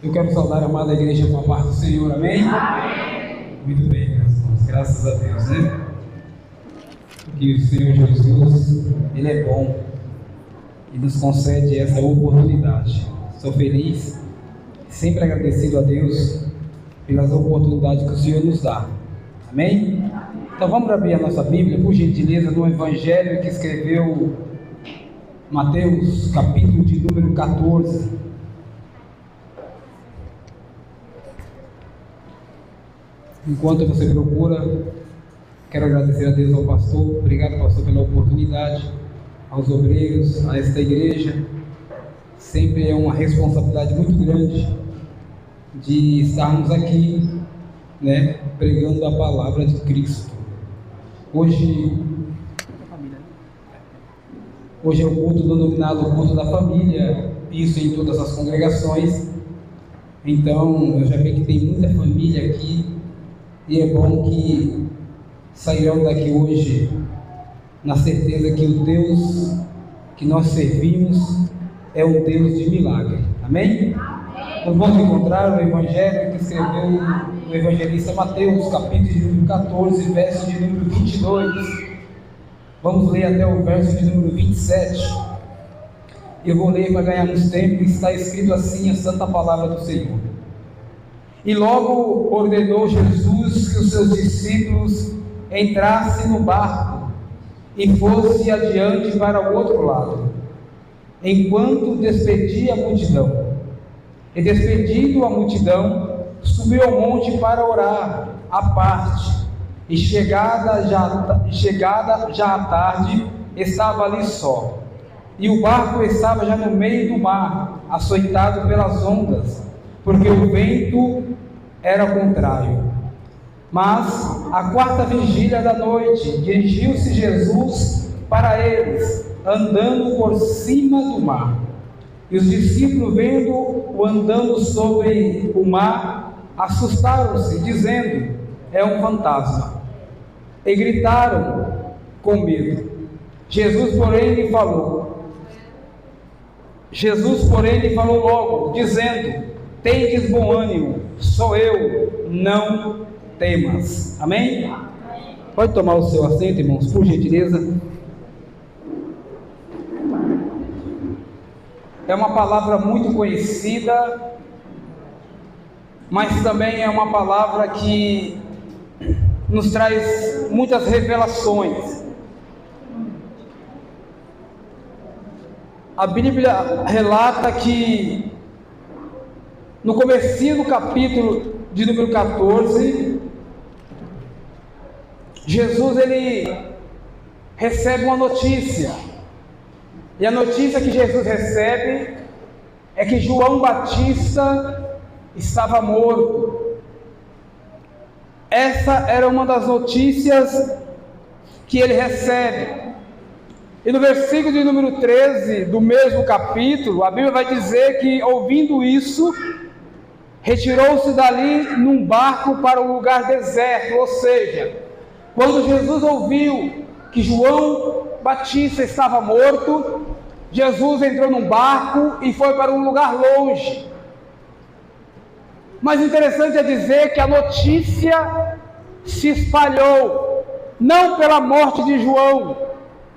Eu quero saudar a amada igreja com a paz do Senhor, amém? Amém. Muito bem, meus irmãos, graças a Deus, né? Porque o Senhor Jesus, Ele é bom e nos concede essa oportunidade. Sou feliz, sempre agradecido a Deus pelas oportunidades que o Senhor nos dá, amém? Então vamos abrir a nossa Bíblia, por gentileza, no Evangelho que escreveu Mateus, capítulo de número 14. Enquanto você procura, quero agradecer a Deus ao pastor. Obrigado, pastor, pela oportunidade, aos obreiros, a esta igreja. Sempre é uma responsabilidade muito grande de estarmos aqui, né, pregando a palavra de Cristo. Hoje é o culto denominado culto da família, isso em todas as congregações. Então, eu já vi que tem muita família aqui. E é bom que sairão daqui hoje na certeza que o Deus que nós servimos é um Deus de milagre. Amém? Nós vamos encontrar o Evangelho que escreveu o evangelista Mateus, capítulo de número 14, verso de número 22. Vamos ler até o verso de número 27. Eu vou ler para ganharmos tempo. Está escrito assim a santa palavra do Senhor. E logo ordenou Jesus que os seus discípulos entrassem no barco e fosse adiante para o outro lado, enquanto despedia a multidão. E despedindo a multidão, subiu ao monte para orar à parte, e chegada já à tarde, estava ali só. E o barco estava já no meio do mar, açoitado pelas ondas, porque o vento era contrário. Mas, à quarta vigília da noite, dirigiu-se Jesus para eles, andando por cima do mar. E os discípulos, vendo-o andando sobre o mar, assustaram-se, dizendo: é um fantasma. E gritaram com medo. Jesus, porém, lhe falou logo, dizendo: tendes bom ânimo, sou eu, não temas. Amém? Pode tomar o seu assento, irmãos, por gentileza. É uma palavra muito conhecida, mas também é uma palavra que nos traz muitas revelações. A Bíblia relata que no comecinho do capítulo de número 14, Jesus ele recebe uma notícia. E a notícia que Jesus recebe é que João Batista estava morto. Essa era uma das notícias que ele recebe. E no versículo de número 13 do mesmo capítulo, a Bíblia vai dizer que, ouvindo isso, retirou-se dali num barco para um lugar deserto. Ou seja, quando Jesus ouviu que João Batista estava morto, Jesus entrou num barco e foi para um lugar longe. Mas interessante é dizer que a notícia se espalhou, não pela morte de João,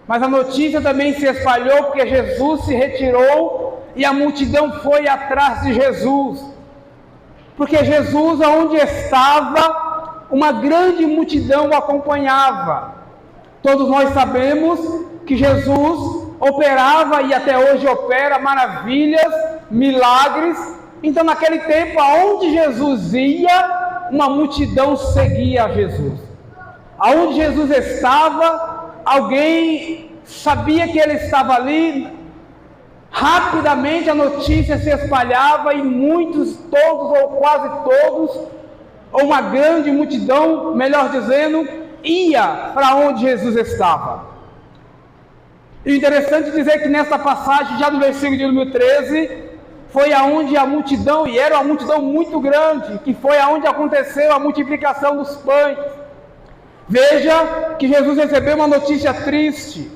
mas a notícia também se espalhou porque Jesus se retirou e a multidão foi atrás de Jesus. Porque Jesus, aonde estava, uma grande multidão o acompanhava. Todos nós sabemos que Jesus operava e até hoje opera maravilhas, milagres. Então naquele tempo, aonde Jesus ia, uma multidão seguia a Jesus. Aonde Jesus estava, alguém sabia que ele estava ali. Rapidamente a notícia se espalhava e muitos, todos ou quase todos, ou uma grande multidão, melhor dizendo, ia para onde Jesus estava. E interessante dizer que nessa passagem, já no versículo de número 13, foi aonde a multidão, e era uma multidão muito grande, que foi aonde aconteceu a multiplicação dos pães. Veja que Jesus recebeu uma notícia triste,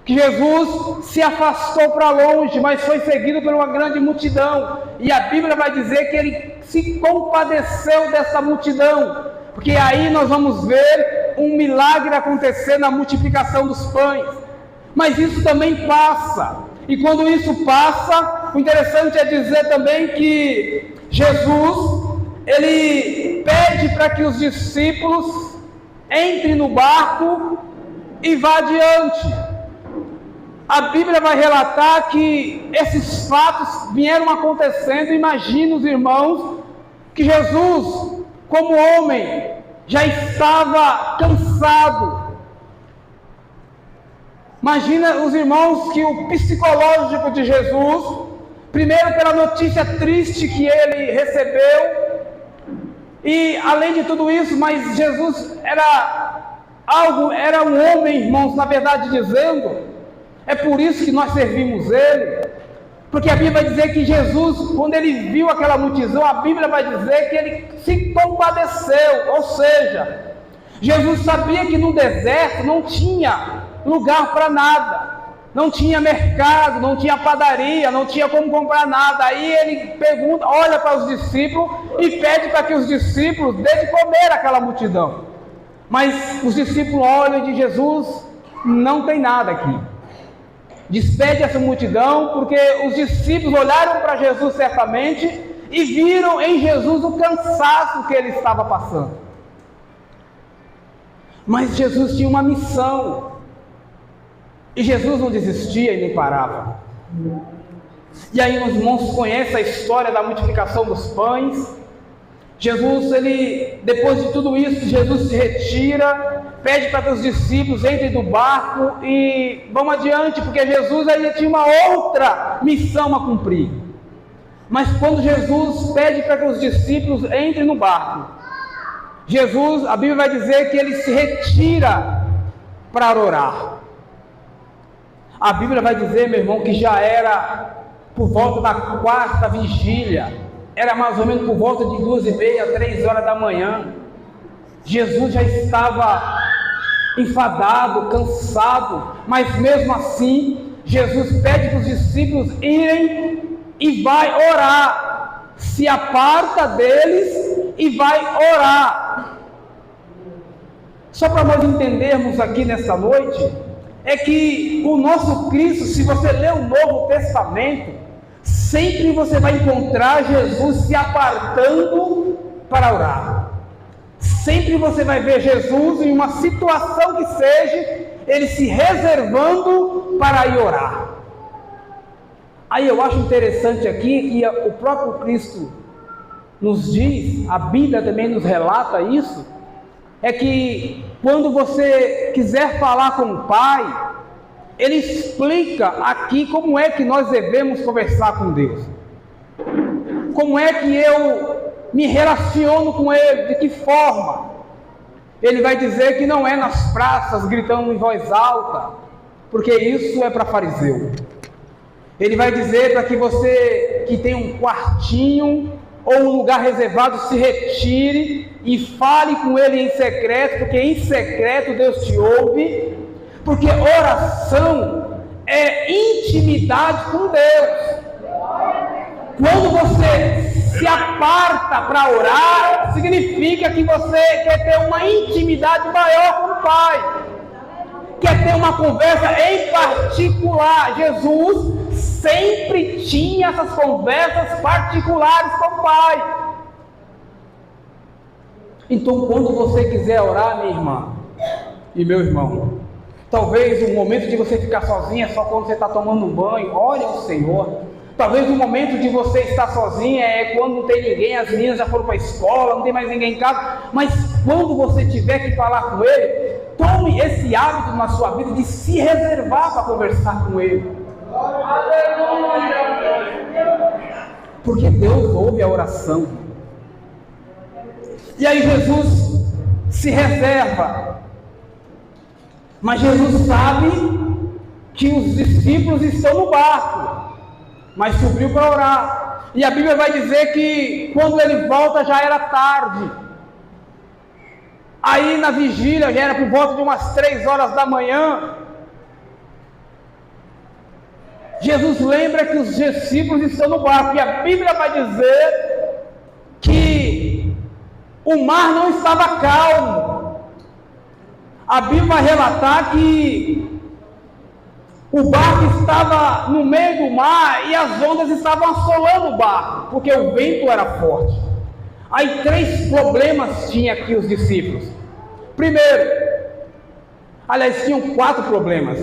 que Jesus se afastou para longe, mas foi seguido por uma grande multidão. E a Bíblia vai dizer que ele se compadeceu dessa multidão, porque aí nós vamos ver um milagre acontecer na multiplicação dos pães. Mas isso também passa, e quando isso passa, o interessante é dizer também que Jesus, ele pede para que os discípulos entrem no barco e vá adiante. A Bíblia vai relatar que esses fatos vieram acontecendo. Imagina os irmãos que Jesus, como homem, já estava cansado. Imagina os irmãos que o psicológico de Jesus, primeiro pela notícia triste que ele recebeu, e além de tudo isso, mas Jesus era um homem, irmãos, na verdade dizendo. É por isso que nós servimos Ele, porque a Bíblia vai dizer que Jesus, quando Ele viu aquela multidão, a Bíblia vai dizer que Ele se compadeceu, ou seja, Jesus sabia que no deserto não tinha lugar para nada, não tinha mercado, não tinha padaria, não tinha como comprar nada. Aí Ele pergunta, olha para os discípulos e pede para que os discípulos dêem de comer àquela multidão. Mas os discípulos olham e dizem, Jesus, não tem nada aqui. Despede essa multidão, porque os discípulos olharam para Jesus certamente e viram em Jesus o cansaço que ele estava passando. Mas Jesus tinha uma missão, e Jesus não desistia e nem parava. E aí os irmãos conhecem a história da multiplicação dos pães. Jesus, depois de tudo isso, Jesus se retira, pede para que os discípulos entrem do barco e vamos adiante, porque Jesus ainda tinha uma outra missão a cumprir. Mas quando Jesus pede para que os discípulos entrem no barco, Jesus, a Bíblia vai dizer que ele se retira para orar. A Bíblia vai dizer, meu irmão, que já era por volta da 4ª vigília, era mais ou menos por volta de 2h30, 3 horas da manhã. Jesus já estava enfadado, cansado, mas mesmo assim, Jesus pede para os discípulos irem e vai orar. Se aparta deles e vai orar. Só para nós entendermos aqui nessa noite, é que o nosso Cristo, se você ler o Novo Testamento, sempre você vai encontrar Jesus se apartando para orar. Sempre você vai ver Jesus em uma situação que seja, ele se reservando para ir orar. Aí eu acho interessante aqui que o próprio Cristo nos diz, a Bíblia também nos relata isso, é que quando você quiser falar com o Pai, ele explica aqui como é que nós devemos conversar com Deus. Como é que eu me relaciono com Ele, de que forma? Ele vai dizer que não é nas praças, gritando em voz alta, porque isso é para fariseu. Ele vai dizer para que você que tem um quartinho ou um lugar reservado se retire e fale com Ele em secreto, porque em secreto Deus te ouve. Porque oração é intimidade com Deus. Quando você se aparta para orar, significa que você quer ter uma intimidade maior com o Pai. Quer ter uma conversa em particular. Jesus sempre tinha essas conversas particulares com o Pai. Então, quando você quiser orar, minha irmã e meu irmão, talvez o momento de você ficar sozinho é só quando você está tomando um banho, ore ao Senhor. Talvez o momento de você estar sozinha é quando não tem ninguém, as meninas já foram para a escola, não tem mais ninguém em casa. Mas quando você tiver que falar com Ele, tome esse hábito na sua vida de se reservar para conversar com Ele. Porque Deus ouve a oração. E aí Jesus se reserva. Mas Jesus sabe que os discípulos estão no barco, mas subiu para orar. E a Bíblia vai dizer que quando ele volta já era tarde. Aí na vigília, já era por volta de umas 3 horas da manhã. Jesus lembra que os discípulos estão no barco, e a Bíblia vai dizer que o mar não estava calmo. A Bíblia vai relatar que o barco estava no meio do mar e as ondas estavam assolando o barco, porque o vento era forte. Aí 3 problemas tinham aqui os discípulos. Primeiro, aliás, tinham 4 problemas.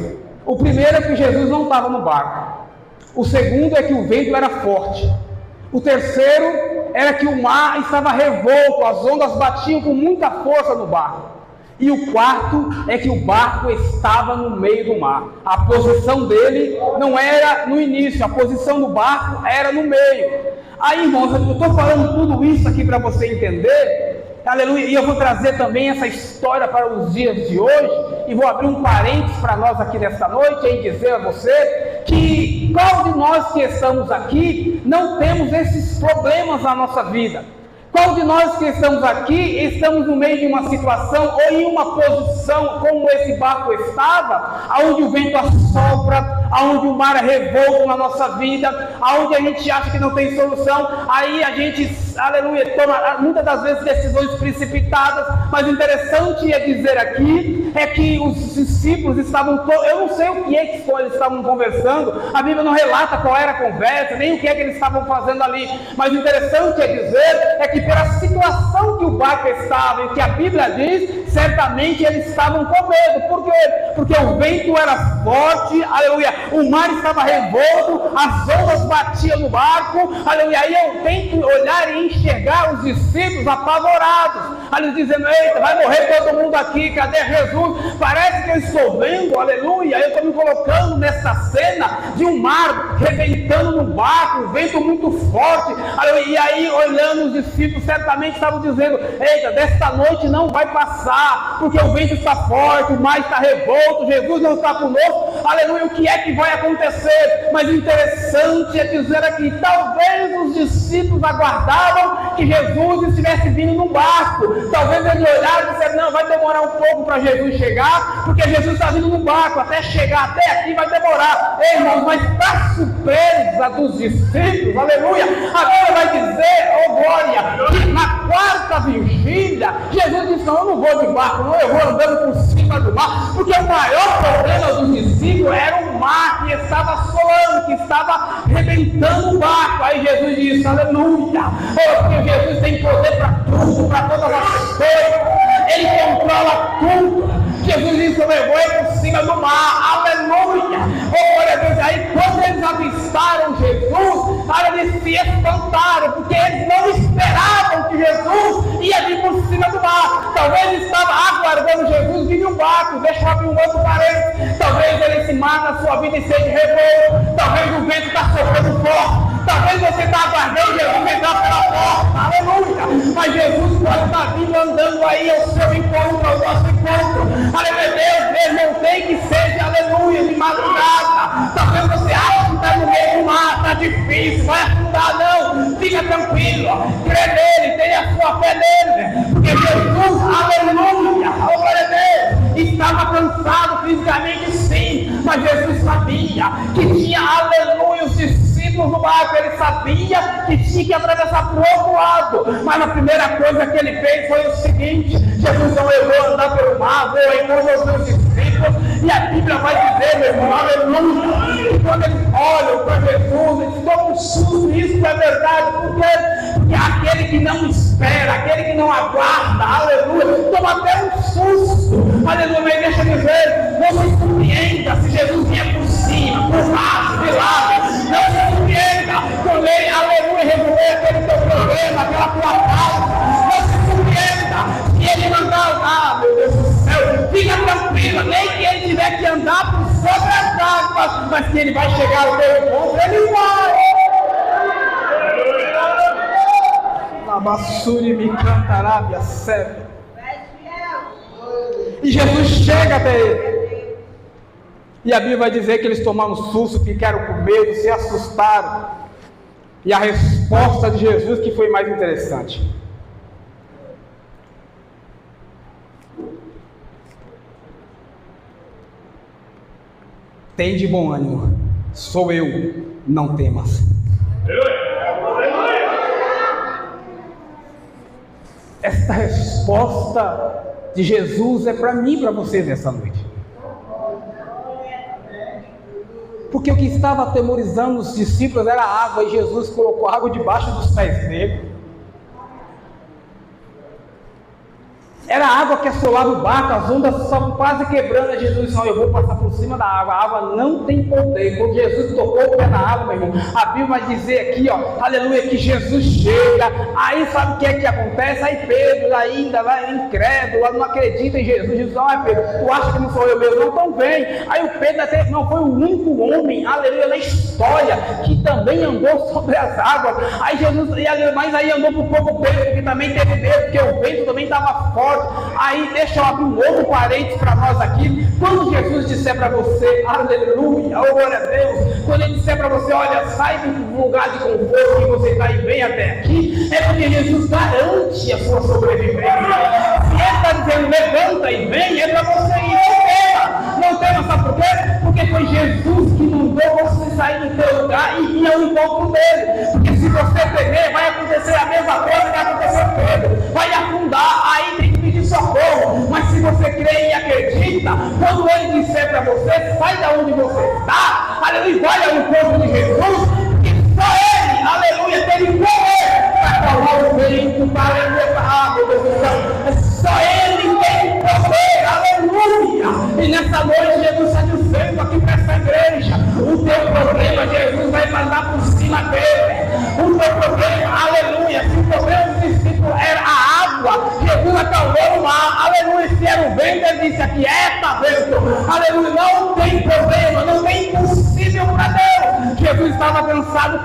O primeiro é que Jesus não estava no barco. O segundo é que o vento era forte. O terceiro era que o mar estava revolto, as ondas batiam com muita força no barco. E o quarto é que o barco estava no meio do mar. A posição dele não era no início, a posição do barco era no meio. Aí, irmãos, eu estou falando tudo isso aqui para você entender, aleluia, e eu vou trazer também essa história para os dias de hoje, e vou abrir um parênteses para nós aqui nesta noite, e dizer a você que qual de nós que estamos aqui não temos esses problemas na nossa vida? Qual de nós que estamos aqui, estamos no meio de uma situação ou em uma posição como esse barco estava, aonde o vento assopra, aonde o mar é revolto na nossa vida, aonde a gente acha que não tem solução, aí a gente, aleluia, toma muitas das vezes decisões precipitadas, mas o interessante é dizer aqui, é que os discípulos estavam, eu não sei o que é que eles estavam conversando, a Bíblia não relata qual era a conversa, nem o que é que eles estavam fazendo ali, mas o interessante é dizer, é que pela situação que o barco estava, e que a Bíblia diz, certamente eles estavam com medo. Por quê? Porque o vento era forte, aleluia, o mar estava revolto, as ondas batiam no barco, aleluia, aí eu tento olhar e enxergar os discípulos apavorados, aleluia, dizendo, eita, vai morrer todo mundo aqui, cadê Jesus? Parece que eu estou vendo, aleluia, eu estou me colocando nessa cena de um mar rebentando no barco, um vento muito forte, aleluia, e aí olhando os discípulos, certamente estavam dizendo, eita, desta noite não vai passar, porque o vento está forte, o mar está revolto, Jesus não está conosco, aleluia, o que é que vai acontecer? Mas o interessante é dizer aqui, talvez os discípulos aguardavam que Jesus estivesse vindo no barco, talvez eles olharam e disseram, não, vai demorar um pouco para Jesus chegar, porque Jesus está vindo no barco, até chegar até aqui vai demorar. Ei, irmãos, mas para surpresa dos discípulos, aleluia, agora vai dizer, oh glória, que na 4ª vigília, Jesus disse, não, eu não vou de barco, não, eu vou andando por cima do mar, porque o maior problema dos discípulos era o mar que estava assolando, que estava rebentando o barco. Aí Jesus disse, aleluia, porque Jesus tem poder para tudo, para todas as coisas, Ele controla tudo. Jesus disse, eu vou por cima do mar, aleluia, glória a Deus. Aí quando eles avistaram Jesus, eles se espantaram, porque eles não esperavam que Jesus ia vir por cima do mar. Talvez ele estava aguardando Jesus vir no barco. Deixa eu abrir um outro parênteses. Talvez esse mar na sua vida esteja revolto, talvez o vento está soprando forte, talvez você está aguardando Jesus entrar pela porta, aleluia, mas Jesus pode estar vindo andando aí ao seu encontro, ao nosso encontro, aleluia, Deus não tem que ser, aleluia, de madrugada, talvez você acha que está no meio do mar, está difícil, vai afundar, não, fica tranquilo, crê nele, tenha a sua fé nele, porque Jesus, aleluia, glória a Deus, estava cansado fisicamente sim, mas Jesus sabia que tinha, aleluia, os discípulos no barco, ele sabia que tinha que atravessar para o outro lado, mas a primeira coisa que ele fez foi o seguinte, Jesus não levou a andar pelo mar, vou encontrar os seus discípulos, e a Bíblia vai dizer, meu irmão, aleluia, que quando eles olham para Jesus, eles tomam um susto, isso é verdade, porque aquele que não espera, aquele que não aguarda, aleluia, toma até um susto, aleluia, mas deixa eu dizer, não se surpreenda se Jesus vier por cima, por baixo, de lado, não se surpreenda quando ele, aleluia, resolver aquele teu problema, aquela tua causa, não se surpreenda se ele mandar, meu Deus do céu, fica tranquilo, nem que ele tiver que andar por sobre as águas, mas que ele vai chegar ao teu encontro, ele vai. Labassuri me cantará, minha serva. E Jesus chega até ele. E a Bíblia vai dizer que eles tomaram susto, ficaram com medo, se assustaram. E a resposta de Jesus que foi mais interessante. Tem de bom ânimo, sou eu, não temas. Esta resposta de Jesus é para mim e para você nessa noite. Porque o que estava atemorizando os discípulos era a água, e Jesus colocou água debaixo dos pés dele. Era a água que assolava o barco, as ondas estavam quase quebrando. Jesus disse: eu vou passar por cima da água. A água não tem poder. Quando Jesus tocou o pé na água, meu irmão, a Bíblia vai dizer aqui, aleluia, que Jesus chega. Aí sabe o que é que acontece? Aí Pedro ainda vai incrédulo, não acredita em Jesus. Jesus: Pedro, tu acha que não sou eu mesmo? Não, então vem. Aí o Pedro até não foi o único homem, aleluia, na história que também andou sobre as águas. Aí Jesus, mas aí andou por pouco Pedro, porque também teve medo, porque o vento também estava forte. Aí deixa eu abrir um outro parênteses para nós aqui. Quando Jesus disser para você, aleluia, glória a Deus, quando ele disser para você: olha, sai do lugar de conforto que você está e vem até aqui, é porque Jesus garante a sua sobrevivência. Se ele está dizendo levanta e vem, é para você ir. Não tema, sabe por quê? Porque foi Jesus que mandou você sair do seu lugar e ir ao encontro dele. Porque se você temer, vai acontecer a mesma coisa que aconteceu com Pedro, vai afundar. Aí tem que pedir socorro. Mas se você crê e acredita, quando ele disser para você, sai da onde você está, aleluia, vai ao encontro de Jesus, porque só ele, aleluia, tem poder para acalmar o vento, para levar, meu Deus do céu. Só ele tem poder, aleluia. E nessa noite Jesus está dizendo aqui para essa igreja: o teu problema Jesus vai mandar por cima dele. O teu problema, aleluia, se o problema do discípulo era a água, Jesus acalmou o mar, aleluia. Se era o vento, ele disse aqui: vento, aleluia, não tem problema, não tem impossível para Deus. Jesus estava cansado,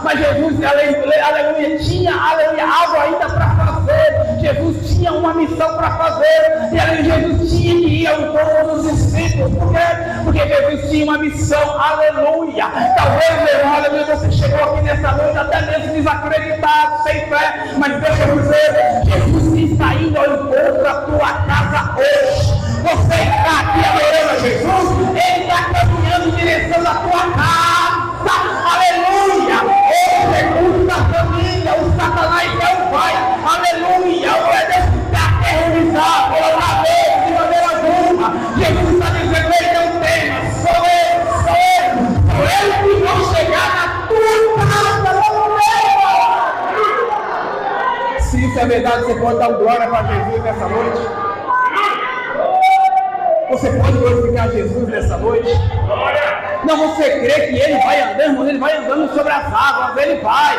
mas Jesus, aleluia, tinha, aleluia, algo ainda para fazer. Jesus tinha uma missão para fazer, e aleluia, Jesus tinha que ir ao encontro dos discípulos. Por quê? Porque Jesus tinha uma missão, aleluia. Talvez, meu irmão, aleluia, você chegou aqui nessa noite até mesmo desacreditado, sem fé, mas deixa eu dizer, Jesus está indo ao encontro da tua casa hoje. Você está aqui adorando a Jesus, Ele está caminhando em direção à tua casa, aleluia. O recurso da família, o Satanás não vai, aleluia. O Deus está aterrorizado, outra vez, de maneira alguma. Jesus está dizendo: Ele não tema, sou eu que vou chegar na tua casa, não tema. Se isso é verdade, você pode dar glória para Jesus nessa noite. Você pode glorificar Jesus nessa noite? Não, você crê que Ele vai andando, Ele vai andando sobre as águas, Ele vai.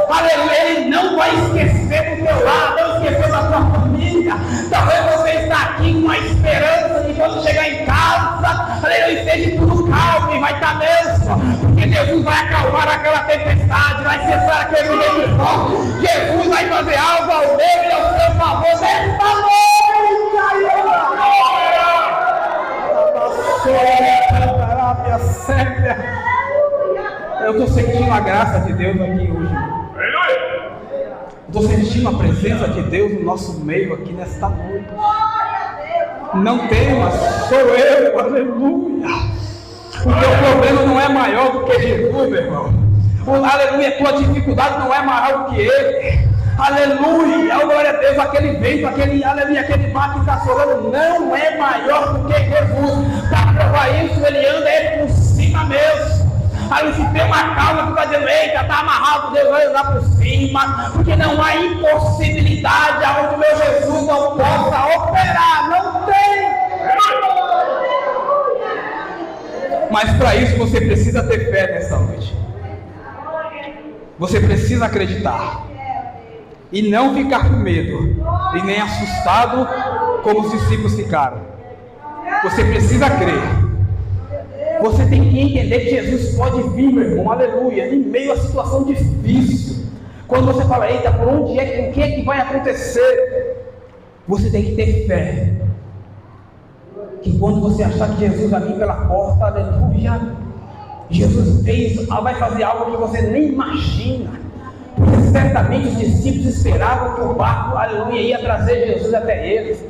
Aleluia, Ele não vai esquecer do teu lado, não esquecer da tua família. Talvez você está aqui com a esperança de quando chegar em casa, aleluia, esteja tudo calmo e vai estar mesmo. Porque Jesus vai acalmar aquela tempestade, vai cessar aquele vento. Jesus vai fazer algo ao meu e ao seu favor nesta noite. Eu estou sentindo a graça de Deus aqui hoje. Estou sentindo a presença de Deus no nosso meio aqui nesta noite. Não temas, sou eu, aleluia. O teu problema não é maior do que Jesus, meu irmão. Aleluia, a tua dificuldade não é maior do que Ele. Aleluia, glória a Deus, aquele vento, aleluia, aquele mar que está assolando não é maior do que Jesus. Para provar isso, Ele anda por cima mesmo. Aí se tem uma causa que está dizendo: eita, está amarrado, Deus vai andar por cima, porque não há impossibilidade aonde o meu Jesus não possa operar, não tem. Mas para isso você precisa ter fé nessa noite. Você precisa acreditar e não ficar com medo e nem assustado como os discípulos ficaram. Você precisa crer. Você tem que entender que Jesus pode vir, meu irmão, aleluia, em meio a situação difícil. Quando você fala: eita, por onde é, o que é que vai acontecer? Você tem que ter fé. Que quando você achar que Jesus vai vir pela porta, aleluia, Jesus vai fazer algo que você nem imagina. Porque certamente os discípulos esperavam que o barco, aleluia, ia trazer Jesus até eles,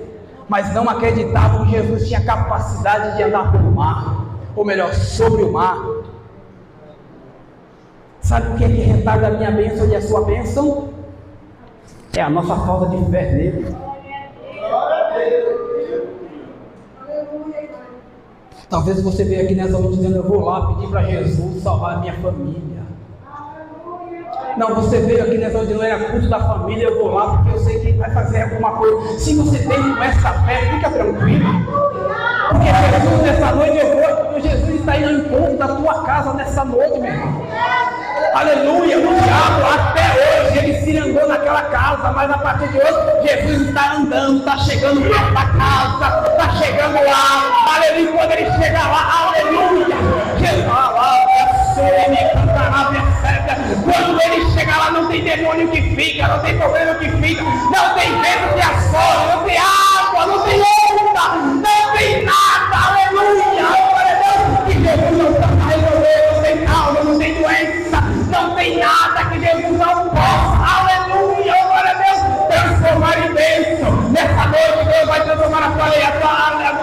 mas não acreditavam que Jesus tinha capacidade de andar pelo mar, ou melhor, sobre o mar. Sabe o que é que retarda a minha bênção e a sua bênção? É a nossa falta de fé nele. Talvez você veja aqui nessa noite dizendo: eu vou lá pedir para Jesus salvar a minha família. Não, você veio aqui nessa noite dizendo: era culto da família, eu vou lá porque eu sei que ele vai fazer alguma coisa. Se você tem essa fé, fica tranquilo. Porque Jesus, nessa noite, Jesus está indo ao encontro da tua casa nessa noite, meu irmão. Aleluia, o diabo até hoje ele se andou naquela casa, mas a partir de hoje Jesus está andando, está chegando perto da casa, está chegando lá, aleluia, quando ele chegar lá, aleluia, Jesus, quando ele chegar lá não tem demônio que fica, não tem problema que fica, não tem vento que assola, não tem água, não tem onda, não tem nada, aleluia, glória a Deus, que Jesus não está resolvendo, não tem causa, não tem doença, não tem nada que Jesus não possa, aleluia, glória a Deus, transformar em bênção. Nessa noite Deus vai transformar a tua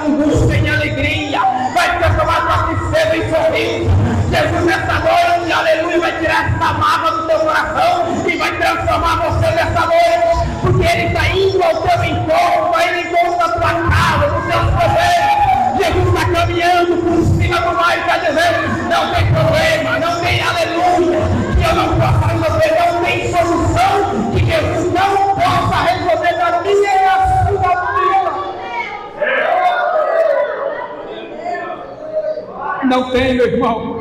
angústia em alegria, vai transformar a tua tristeza em sorriso. Jesus nessa noite, aleluia, vai tirar essa mágoa do teu coração e vai transformar você nessa noite, porque Ele está indo ao teu encontro, vai indo ao encontro da tua casa, dos teus problemas. Jesus está caminhando por cima do mar e está dizendo: não tem problema, não tem aleluia, que eu não possa resolver, não tem solução que Jesus não possa resolver na minha e na sua vida. Não tem, meu irmão.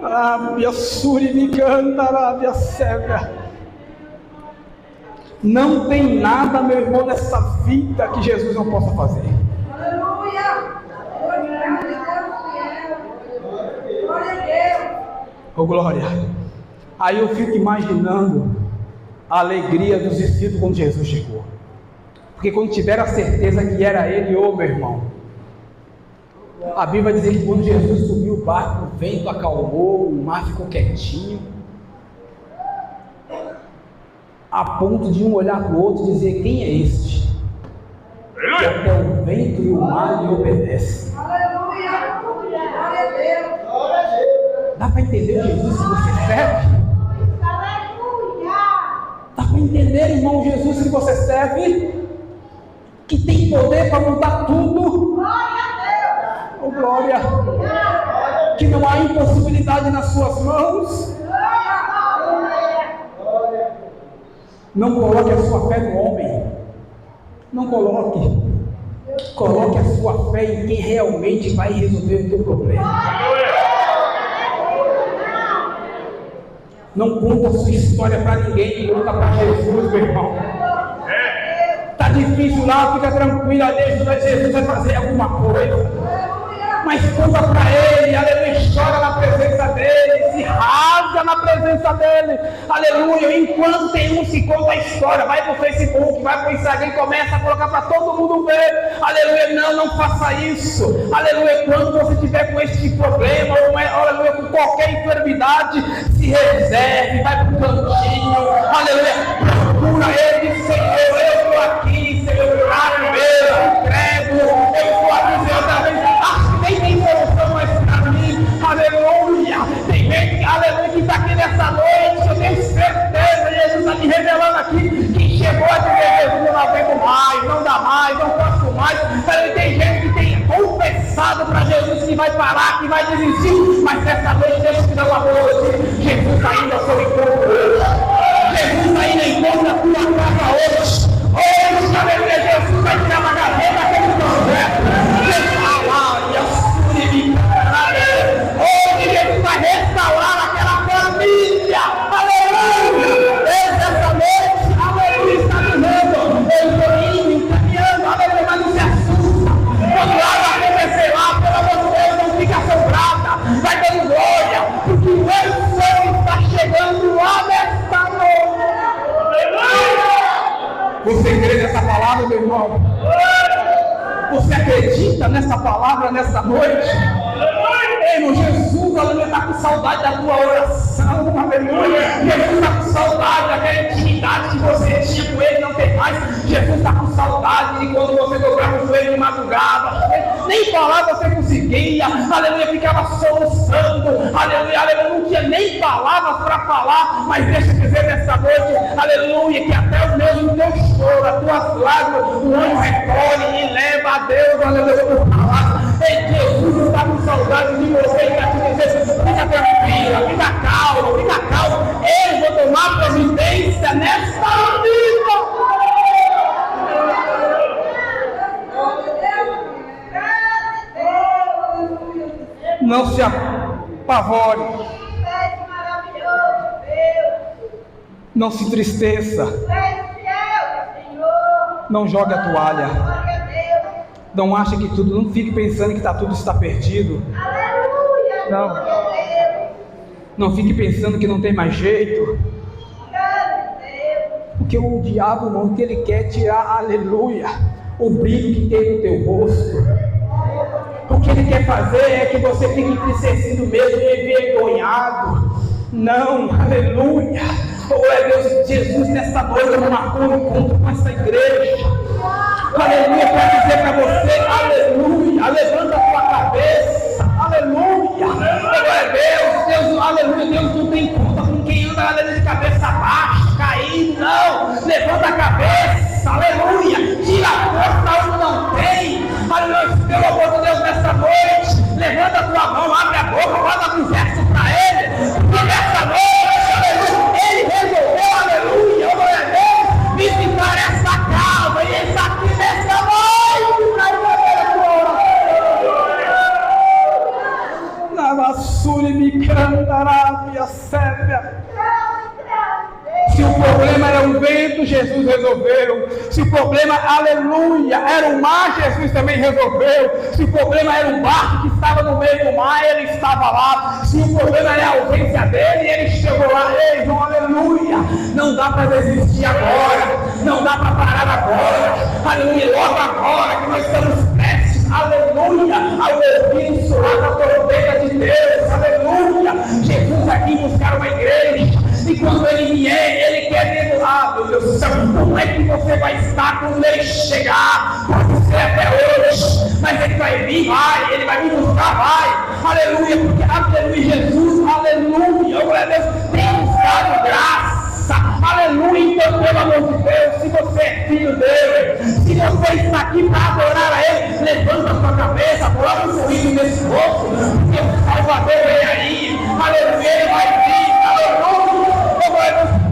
Arábia Suri me canta, Arábia Cega. Não tem nada, meu irmão, nessa vida que Jesus não possa fazer. Aleluia! Glória a Deus! Oh, glória! Aí eu fico imaginando a alegria dos discípulos quando Jesus chegou. Porque quando tiveram a certeza que era Ele, ô meu irmão, a Bíblia vai dizer que quando Jesus subiu o barco, o vento acalmou, o mar ficou quietinho, a ponto de um olhar para o outro e dizer: quem é este? Que até o vento e o mar lhe obedecem. Aleluia! Glória a Deus! Dá para entender o Jesus que você serve? Aleluia! Dá para entender, irmão, Jesus que você serve? Que tem poder para mudar tudo? Oh, glória! Que não há impossibilidade nas suas mãos. Não coloque a sua fé no homem. Não coloque. Coloque a sua fé em quem realmente vai resolver o teu problema. Não conta a sua história para ninguém, conta para Jesus, meu irmão. Está difícil lá, fica tranquilo, Jesus vai fazer alguma coisa. Mas conta para Ele, aleluia, chora na presença dEle, se rasga na presença dEle, aleluia. Enquanto tem um se conta a história, vai para o Facebook, vai para o Instagram e começa a colocar para todo mundo ver, aleluia. Não faça isso, aleluia. Quando você estiver com este problema, ou aleluia, com qualquer enfermidade, se reserve, vai para o cantinho, aleluia, procura Ele, Senhor, eu estou aqui, Senhor, eu entrego, eu estou aqui, Senhor, também. Nem tem solução mais para mim, aleluia. Tem gente, aleluia, que está aqui nessa noite, eu tenho certeza, Jesus está me revelando aqui, que chegou a dizer: Jesus, eu não aguento mais, não dá mais, não posso mais. Tem gente que tem confessado para Jesus que vai parar, que vai desistir, mas nessa noite Deus te dá uma boa noite. Jesus está indo ao seu encontro hoje, Jesus está indo ao encontro da tua casa hoje. Hoje, aleluia, Jesus vai tirar uma gaveta daquele projeto. Hoje Jesus vai restaurar aquela família, aleluia. Essa noite, aleluia, está dizendo: eu estou indo, caminhando, aleluia, mas não se assusta. Quando algo acontecer lá, pelo amor de Deus, não fica assombrada, vai dando glória, porque o Senhor está chegando lá nesta noite. Você crê nessa palavra, meu irmão? Você acredita nessa palavra nessa noite? Ei, meu Jesus, aleluia, está com saudade da tua oração, aleluia. Jesus está com saudade daquela intimidade que você tinha com Ele, não tem mais. Jesus está com saudade de quando você dobrava o joelho de madrugada. nem falar você conseguia, aleluia, ficava soluçando, aleluia, aleluia, não tinha nem palavras para falar, mas deixa eu dizer nessa noite, aleluia, que até o teu choro, as tuas lágrimas, o anjo recolhe e leva a Deus, aleluia, por palavra. Ei, Jesus está com saudade de você e quer te dizer, fica tranquila, fica calma, eu vou tomar providência nesta vida. Não se apavore, não se entristeça, não jogue a toalha, não ache que tudo, não fique pensando que tudo está perdido, não fique pensando que não tem mais jeito, porque o diabo não, o que ele quer é tirar, aleluia, o brilho que tem no teu rosto. O que ele quer fazer é que você fique entristecido mesmo e envergonhado. Não, aleluia. Glória a Deus, Jesus nesta noite marcou um encontro com essa igreja. Aleluia, para dizer para você, aleluia, levanta a tua cabeça, aleluia. Glória a Deus, aleluia, Deus não tem conta com quem anda, aleluia, de cabeça baixa, caído, não. Levanta a cabeça, aleluia, tira a força onde não tem. Aleluia, pelo amor de Deus, nessa noite, levanta a tua mão, abre a boca, manda um verso para ele, porque nessa noite, aleluia, ele resolveu, aleluia, glória a Deus, visitar essa casa, e ele está aqui nessa noite, para fazer a tua oração. Na vassoura me cantará, minha sépia. Se o problema era o vento, Jesus resolveu. Se o problema, aleluia, era o mar, Jesus também resolveu. Se o problema era o barco que estava no meio do mar, ele estava lá. Se o problema era a ausência dele, ele chegou lá. Ei, irmão, aleluia. Não dá para desistir agora. Não dá para parar agora. Aleluia, logo agora que nós estamos prestes, aleluia, ao ouvir o soar da trombeta de Deus. Aleluia. Jesus aqui buscar uma igreja. E quando ele vier, ele quer dizer, meu Deus do céu, como é que você vai estar quando ele chegar? Pode ser até hoje, mas ele vai vir, ele vai me buscar, vai, aleluia, porque aleluia, Jesus, aleluia, glória a Deus, tem buscado graça, aleluia. Então, pelo amor de Deus, se você é filho dele, se você está aqui para adorar a ele, levanta a sua cabeça, coloca um sorriso nesse rosto, porque o Salvador vem aí, aleluia, ele vai vir, aleluia.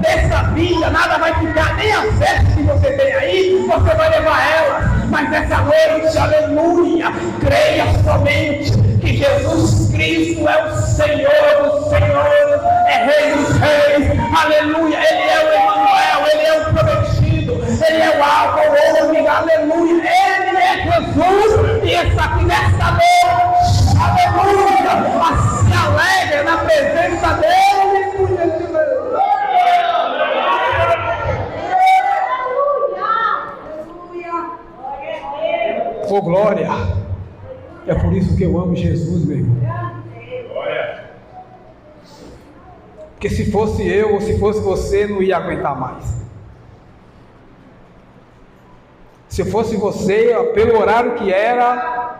Dessa vida, nada vai ficar, nem as vestes que você tem aí, você vai levar elas. Mas nessa noite, aleluia, creia somente que Jesus Cristo é o Senhor dos senhores, é Rei dos reis, aleluia, Ele é o Emanuel, Ele é o prometido, Ele é o Alfa, o Ômega, aleluia, Ele é Jesus, e está aqui nessa noite, aleluia, se alegra na presença dEle. Oh, glória! É por isso que eu amo Jesus, meu irmão. Porque se fosse eu ou se fosse você, não ia aguentar mais. Se fosse você, pelo horário que era,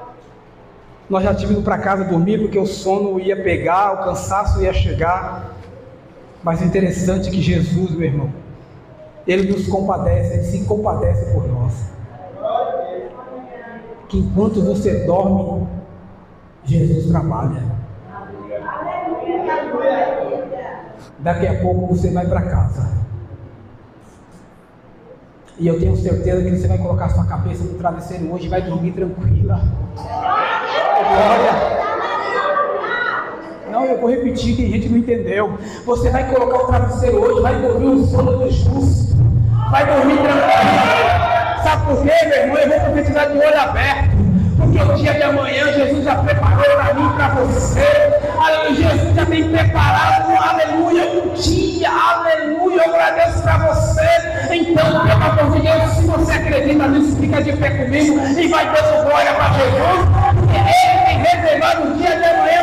nós já tínhamos ido para casa dormir, porque o sono ia pegar, o cansaço ia chegar. Mas o interessante é que Jesus, meu irmão, Ele nos compadece, Ele se compadece por nós. Que enquanto você dorme, Jesus trabalha. Daqui a pouco você vai para casa. E eu tenho certeza que você vai colocar sua cabeça no travesseiro hoje e vai dormir tranquila. Glória! Não, eu vou repetir, que a gente não entendeu. Você vai colocar o travesseiro hoje, vai dormir o sono do justo. Vai dormir tranquilo. Sabe por quê, meu irmão? Eu vou profetizar de olho aberto. Porque o dia de amanhã Jesus já preparou para mim e para você. Aleluia, Jesus já tem preparado, aleluia, um dia, aleluia, glória a Deus para você. Então, pelo amor de Deus, se você acredita nisso, fica de pé comigo e vai dando glória para Jesus. Porque Ele tem reservado o dia de amanhã